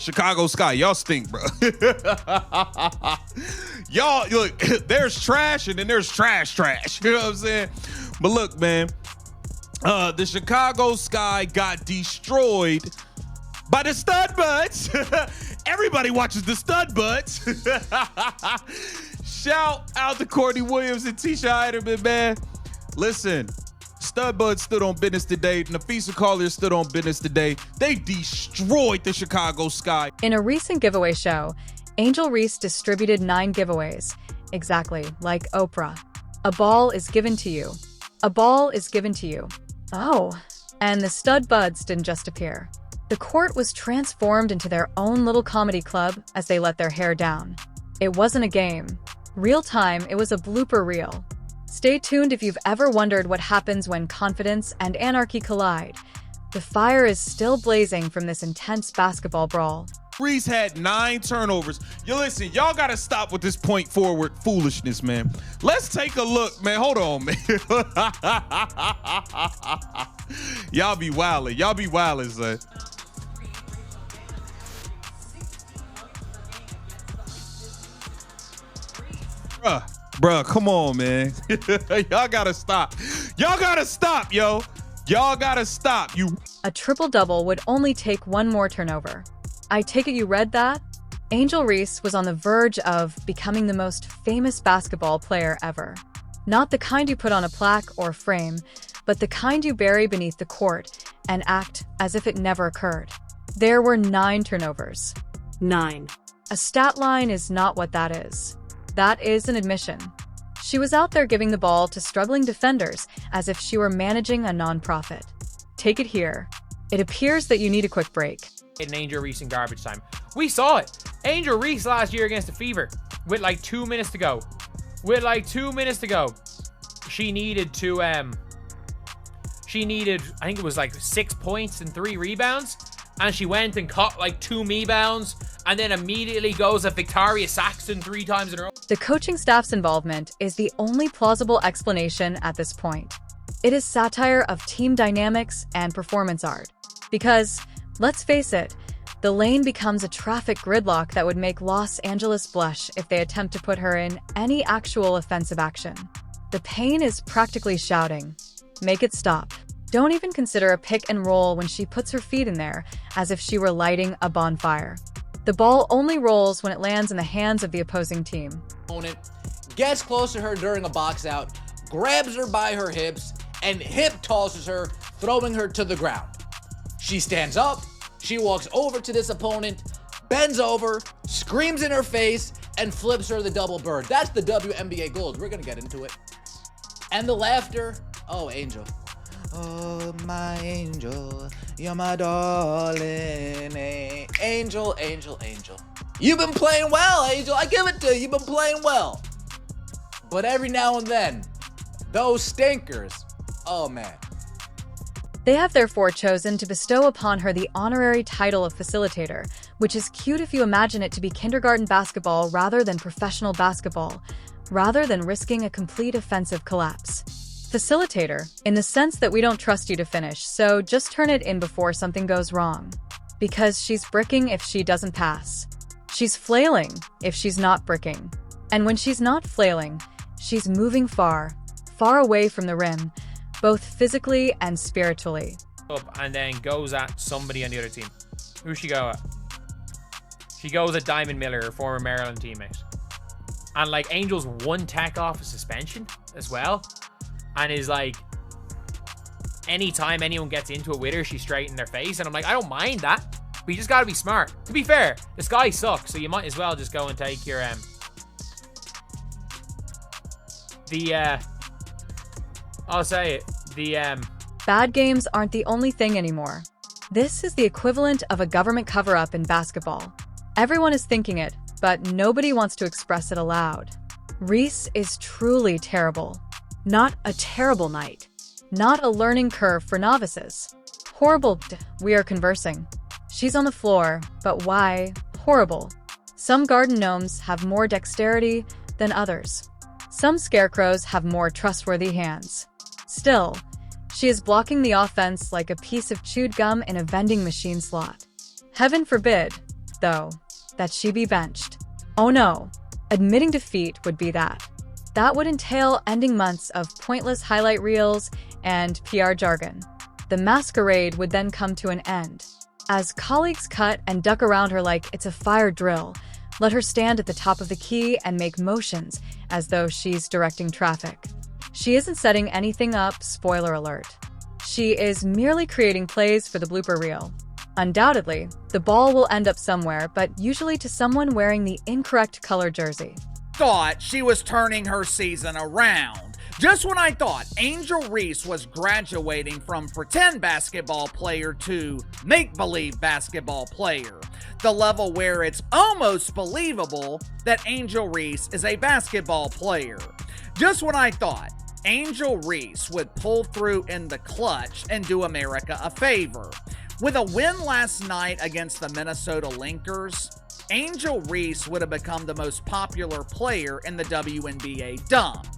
Chicago Sky, y'all stink, bro. Y'all, look, there's trash and then there's trash. You know what I'm saying? But look, man, the Chicago Sky got destroyed by the Stud Buds. Everybody watches the Stud Buds. Shout out to Courtney Williams and Tisha Heiderman, man. Listen, Stud Buds stood on business today. Nafisa Collier stood on business today. They destroyed the Chicago Sky. In a recent giveaway show, Angel Reese distributed 9 giveaways, exactly like Oprah. A ball is given to you. A ball is given to you. Oh, and the Stud Buds didn't just appear. The court was transformed into their own little comedy club as they let their hair down. It wasn't a game. Real time, it was a blooper reel. Stay tuned if you've ever wondered what happens when confidence and anarchy collide. The fire is still blazing from this intense basketball brawl. Reese had 9 turnovers. Yo, listen, y'all got to stop with this point forward foolishness, man. Let's take a look, man. Hold on, man. Y'all be wildin'. Y'all be wildin', son. Bruh, come on, man. Y'all gotta stop. Y'all gotta stop, yo. Y'all gotta stop. A triple-double would only take 1 more turnover. I take it you read that? Angel Reese was on the verge of becoming the most famous basketball player ever. Not the kind you put on a plaque or frame, but the kind you bury beneath the court and act as if it never occurred. There were 9 turnovers. 9. A stat line is not what that is. That is an admission. She was out there giving the ball to struggling defenders as if she were managing a nonprofit. Take it here. It appears that you need a quick break. In Angel Reese in garbage time. We saw it. Angel Reese last year against the Fever with like 2 minutes to go. She needed to, I think it was like 6 points and 3 rebounds. And she went and caught like 2 rebounds and then immediately goes at Victoria Saxton 3 times in a row. The coaching staff's involvement is the only plausible explanation at this point. It is satire of team dynamics and performance art. Because, let's face it, the lane becomes a traffic gridlock that would make Los Angeles blush if they attempt to put her in any actual offensive action. The pain is practically shouting, "Make it stop." Don't even consider a pick and roll when she puts her feet in there as if she were lighting a bonfire. The ball only rolls when it lands in the hands of the opposing team. Opponent gets close to her during a box out, grabs her by her hips, and hip tosses her, throwing her to the ground. She stands up, she walks over to this opponent, bends over, screams in her face, and flips her the double bird. That's the WNBA gold. We're gonna get into it. And the laughter, oh, Angel. Oh, my angel, you're my darling, angel. You've been playing well, Angel. I give it to you. You've been playing well. But every now and then, those stinkers, oh man. They have therefore chosen to bestow upon her the honorary title of facilitator, which is cute if you imagine it to be kindergarten basketball rather than professional basketball, rather than risking a complete offensive collapse. Facilitator, in the sense that we don't trust you to finish, so just turn it in before something goes wrong. Because she's bricking if she doesn't pass. She's flailing if she's not bricking. And when she's not flailing, she's moving far away from the rim, both physically and spiritually. Up and then goes at somebody on the other team. Who's she go at? She goes at Diamond Miller, her former Maryland teammate. And like Angel's 1 tech off a suspension as well. And is like, anytime anyone gets into it with her, she's straight in their face. And I'm like, I don't mind that, but you just gotta be smart. To be fair, this guy sucks, so you might as well just go and take your I'll say it. Bad games aren't the only thing anymore. This is the equivalent of a government cover-up in basketball. Everyone is thinking it, but nobody wants to express it aloud. Reese is truly terrible. Not a terrible night. Not a learning curve for novices. Horrible. We are conversing. She's on the floor, but why horrible? Some garden gnomes have more dexterity than others. Some scarecrows have more trustworthy hands. Still, she is blocking the offense like a piece of chewed gum in a vending machine slot. Heaven forbid though, that she be benched. Oh no, admitting defeat would be that. That would entail ending months of pointless highlight reels and PR jargon. The masquerade would then come to an end. As colleagues cut and duck around her like it's a fire drill, let her stand at the top of the key and make motions as though she's directing traffic. She isn't setting anything up, spoiler alert. She is merely creating plays for the blooper reel. Undoubtedly, the ball will end up somewhere, but usually to someone wearing the incorrect color jersey. Thought she was turning her season around. Just when I thought Angel Reese was graduating from pretend basketball player to make-believe basketball player, the level where it's almost believable that Angel Reese is a basketball player. Just when I thought Angel Reese would pull through in the clutch and do America a favor. With a win last night against the Minnesota Lynx, Angel Reese would have become the most popular player in the WNBA dump.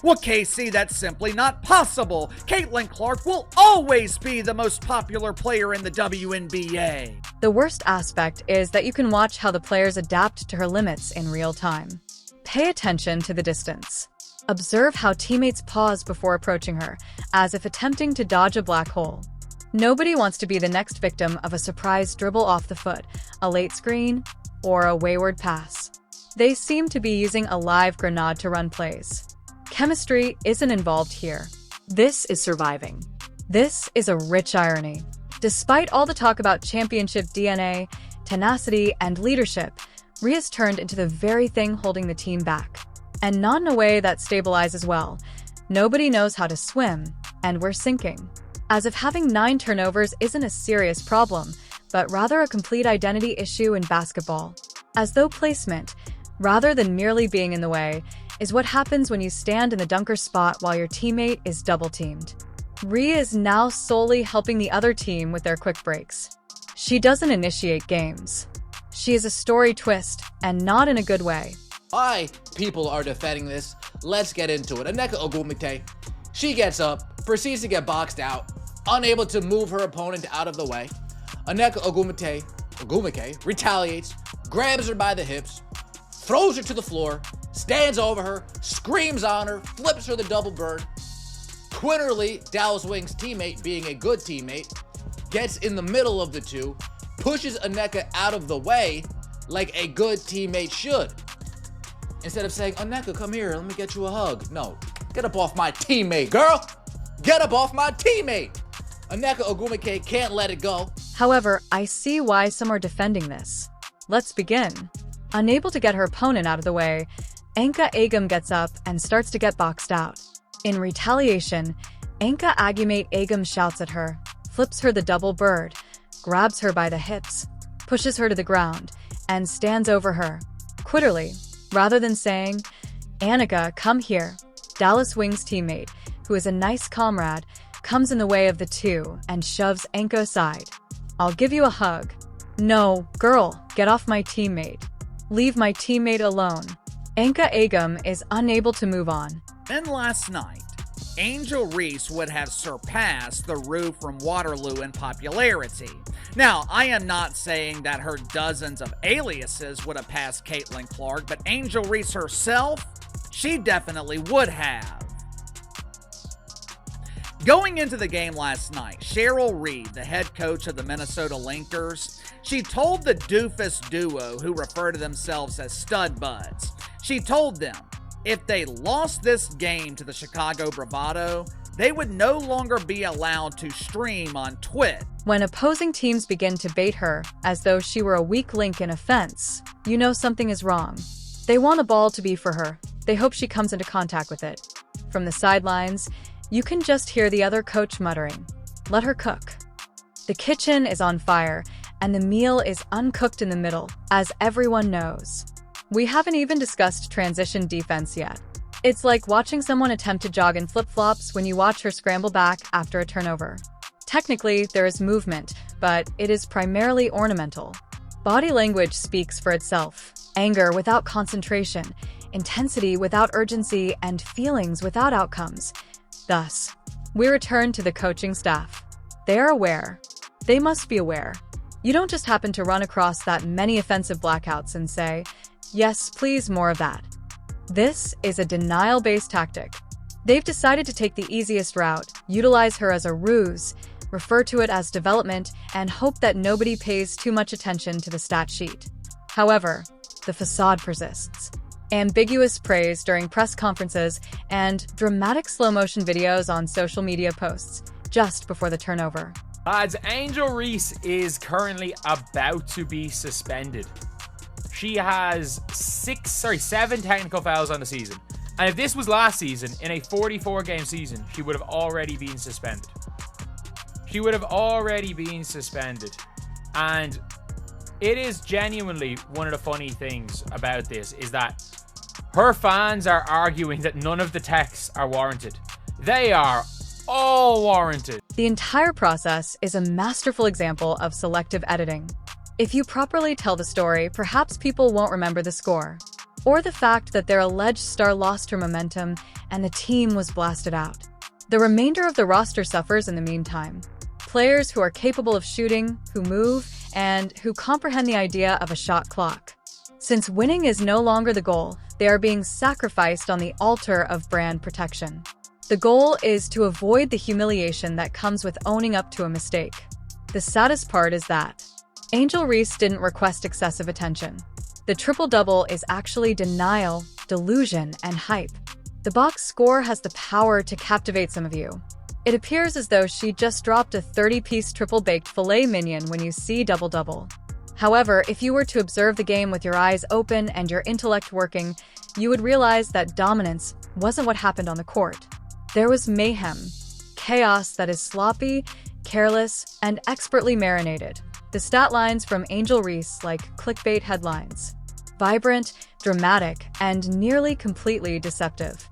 Well, Casey, that's simply not possible. Caitlin Clark will always be the most popular player in the WNBA. The worst aspect is that you can watch how the players adapt to her limits in real time. Pay attention to the distance. Observe how teammates pause before approaching her, as if attempting to dodge a black hole. Nobody wants to be the next victim of a surprise dribble off the foot, a late screen, or a wayward pass. They seem to be using a live grenade to run plays. Chemistry isn't involved here. This is surviving. This is a rich irony. Despite all the talk about championship DNA, tenacity, and leadership, Rhea's turned into the very thing holding the team back. And not in a way that stabilizes well. Nobody knows how to swim, and we're sinking. As if having 9 turnovers isn't a serious problem, but rather a complete identity issue in basketball. As though placement, rather than merely being in the way, is what happens when you stand in the dunker spot while your teammate is double-teamed. Rhea is now solely helping the other team with their quick breaks. She doesn't initiate games. She is a story twist, and not in a good way. Why people are defending this, let's get into it. Nneka Ogwumike, she gets up, proceeds to get boxed out, unable to move her opponent out of the way. Nneka Ogwumike retaliates, grabs her by the hips, throws her to the floor, stands over her, screams on her, flips her the double bird. Quinterly, Dallas Wings' teammate, being a good teammate, gets in the middle of the two, pushes Nneka out of the way like a good teammate should. Instead of saying, Nneka, come here, let me get you a hug. No, get up off my teammate, girl. Get up off my teammate. Nneka Ogwumike can't let it go. However, I see why some are defending this. Let's begin. Unable to get her opponent out of the way, Anka Agam gets up and starts to get boxed out. In retaliation, Anka Agumate Agam shouts at her, flips her the double bird, grabs her by the hips, pushes her to the ground, and stands over her. Quitterly, rather than saying, Annika, come here, Dallas Wings teammate, who is a nice comrade, comes in the way of the two and shoves Anka aside. I'll give you a hug. No, girl, get off my teammate. Leave my teammate alone. Anka Agam is unable to move on. And last night, Angel Reese would have surpassed the Rue from Waterloo in popularity. Now, I am not saying that her dozens of aliases would have passed Caitlin Clark, but Angel Reese herself, she definitely would have. Going into the game last night, Cheryl Reed, the head coach of the Minnesota Lynx, she told the doofus duo who refer to themselves as stud buds, she told them if they lost this game to the Chicago Bravado, they would no longer be allowed to stream on Twitch. When opposing teams begin to bait her as though she were a weak link in a fence, you know something is wrong. They want a ball to be for her. They hope she comes into contact with it. From the sidelines, you can just hear the other coach muttering, "Let her cook." The kitchen is on fire, and the meal is uncooked in the middle, as everyone knows. We haven't even discussed transition defense yet. It's like watching someone attempt to jog in flip-flops when you watch her scramble back after a turnover. Technically, there is movement, but it is primarily ornamental. Body language speaks for itself. Anger without concentration, intensity without urgency, and feelings without outcomes. Thus, we return to the coaching staff. They are aware. They must be aware. You don't just happen to run across that many offensive blackouts and say, yes, please, more of that. This is a denial-based tactic. They've decided to take the easiest route, utilize her as a ruse, refer to it as development, and hope that nobody pays too much attention to the stat sheet. However, the facade persists. Ambiguous praise during press conferences and dramatic slow-motion videos on social media posts just before the turnover. Lads, Angel Reese is currently about to be suspended. She has 7 technical fouls on the season. And if this was last season, in a 44-game season, she would have already been suspended. And it is genuinely one of the funny things about this is that her fans are arguing that none of the techs are warranted. They are all warranted. The entire process is a masterful example of selective editing. If you properly tell the story, perhaps people won't remember the score, or the fact that their alleged star lost her momentum and the team was blasted out. The remainder of the roster suffers in the meantime. Players who are capable of shooting, who move, and who comprehend the idea of a shot clock. Since winning is no longer the goal, they are being sacrificed on the altar of brand protection. The goal is to avoid the humiliation that comes with owning up to a mistake. The saddest part is that Angel Reese didn't request excessive attention. The triple-double is actually denial, delusion, and hype. The box score has the power to captivate some of you. It appears as though she just dropped a 30-piece triple-baked filet mignon when you see double-double. However, if you were to observe the game with your eyes open and your intellect working, you would realize that dominance wasn't what happened on the court. There was mayhem, chaos that is sloppy, careless, and expertly marinated. The stat lines from Angel Reese like clickbait headlines. Vibrant, dramatic, and nearly completely deceptive.